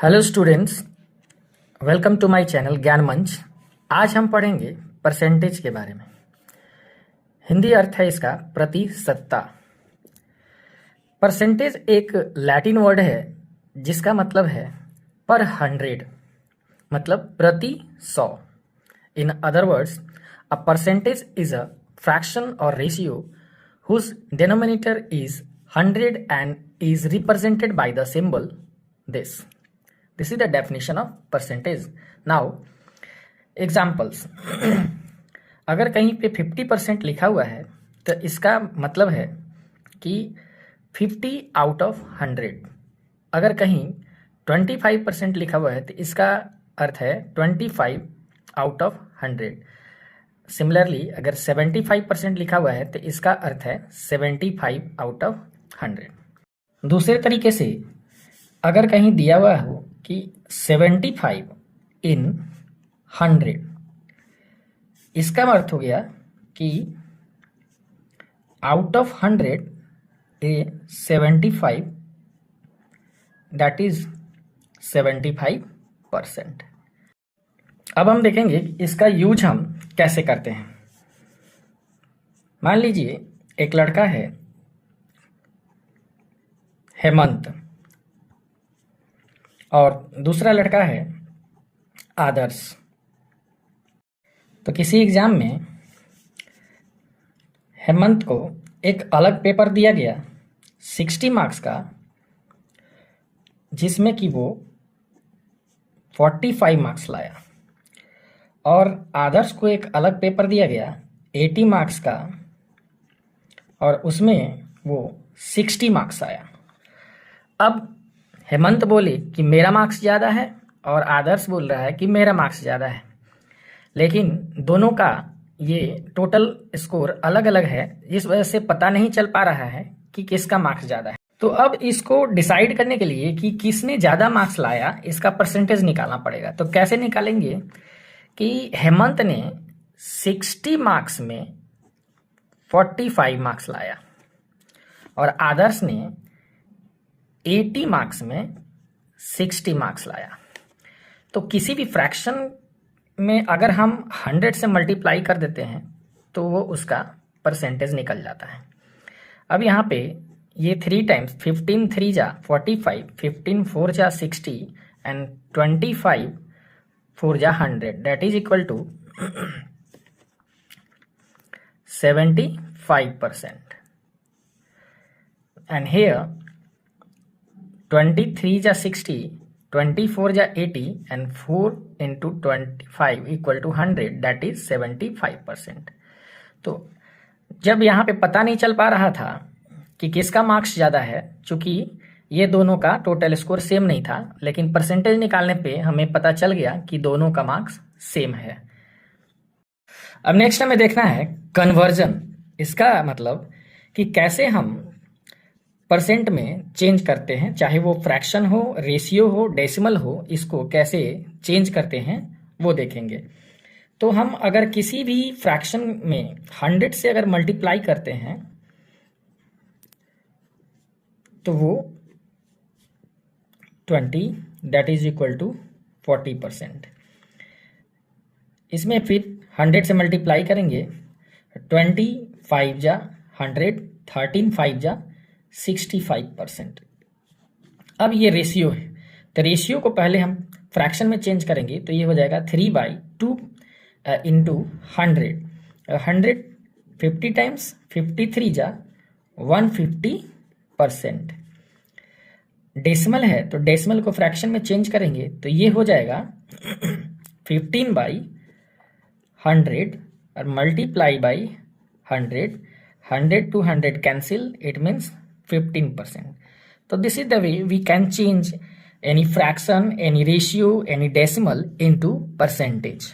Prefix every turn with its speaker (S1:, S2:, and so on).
S1: Hello students, welcome to my channel Gyan Manch. आज हम पढ़ेंगे परसेंटेज के बारे में। हिंदी अर्थ है इसका प्रतिशतता। परसेंटेज एक लैटिन वर्ड है जिसका मतलब है पर 100, मतलब प्रति 100। In other words, a percentage is a fraction और ratio whose denominator is 100 and is represented by the symbol this. This is the definition of percentage. Now, examples. अगर कहीं पे 50% लिखा हुआ है तो इसका मतलब है कि 50 आउट ऑफ 100। अगर कहीं 25% लिखा हुआ है तो इसका अर्थ है 25 आउट ऑफ 100। सिमिलरली अगर 75% लिखा हुआ है तो इसका अर्थ है 75 आउट ऑफ 100। दूसरे तरीके से अगर कहीं दिया हुआ हो कि 75 इन 100, इसका अर्थ हो गया कि out of 100 A 75, that is 75%। अब हम देखेंगे इसका यूज हम कैसे करते हैं। मान लीजिए एक लड़का है हेमंत और दूसरा लड़का है आदर्श। तो किसी एग्जाम में हेमंत को एक अलग पेपर दिया गया 60 मार्क्स का, जिसमें कि वो 45 मार्क्स लाया, और आदर्श को एक अलग पेपर दिया गया 80 मार्क्स का और उसमें वो 60 मार्क्स आया। अब हेमंत बोले कि मेरा मार्क्स ज़्यादा है और आदर्श बोल रहा है कि मेरा मार्क्स ज़्यादा है, लेकिन दोनों का ये टोटल स्कोर अलग अलग है। इस वजह से पता नहीं चल पा रहा है कि किसका मार्क्स ज़्यादा है। तो अब इसको डिसाइड करने के लिए कि किसने ज़्यादा मार्क्स लाया, इसका परसेंटेज निकालना पड़ेगा। तो कैसे निकालेंगे कि हेमंत ने 60 मार्क्स में 45 मार्क्स लाया और आदर्श ने 80 मार्क्स में 60 मार्क्स लाया। तो किसी भी फ्रैक्शन में अगर हम 100 से मल्टीप्लाई कर देते हैं तो वो उसका परसेंटेज निकल जाता है। अब यहाँ पे ये 3 टाइम्स 15 3 जा 45, 15 4 जा 60 एंड 25 4 जा 100, that is equal to 75%। And here 23 जा 60, 24 जा 80 and 4 into 25 equal to 100, that is 75%। तो जब यहाँ पे पता नहीं चल पा रहा था कि किसका मार्क्स ज़्यादा है, चूँकि ये दोनों का टोटल स्कोर सेम नहीं था, लेकिन परसेंटेज निकालने पे हमें पता चल गया कि दोनों का मार्क्स सेम है। अब नेक्स्ट हमें देखना है कन्वर्जन। इसका मतलब कि कैसे हम परसेंट में चेंज करते हैं, चाहे वो फ्रैक्शन हो, रेशियो हो, डेसिमल हो, इसको कैसे चेंज करते हैं वो देखेंगे। तो हम अगर किसी भी फ्रैक्शन में 100 से अगर मल्टीप्लाई करते हैं तो वो 20, दैट इज इक्वल टू 40%। इसमें फिर 100 से मल्टीप्लाई करेंगे, 25 जा 100, 13 5 जा 65%। अब ये रेशियो है, तो रेशियो को पहले हम फ्रैक्शन में चेंज करेंगे तो ये हो जाएगा 3/2 इंटू 100। 100 50 टाइम्स 53 जा 150%। डेसिमल है तो डेसिमल को फ्रैक्शन में चेंज करेंगे तो ये हो जाएगा 15/100 और multiply by 100। 100 to 100 cancel, it means 15%. So this is the way we can change any fraction, any ratio, any decimal into percentage.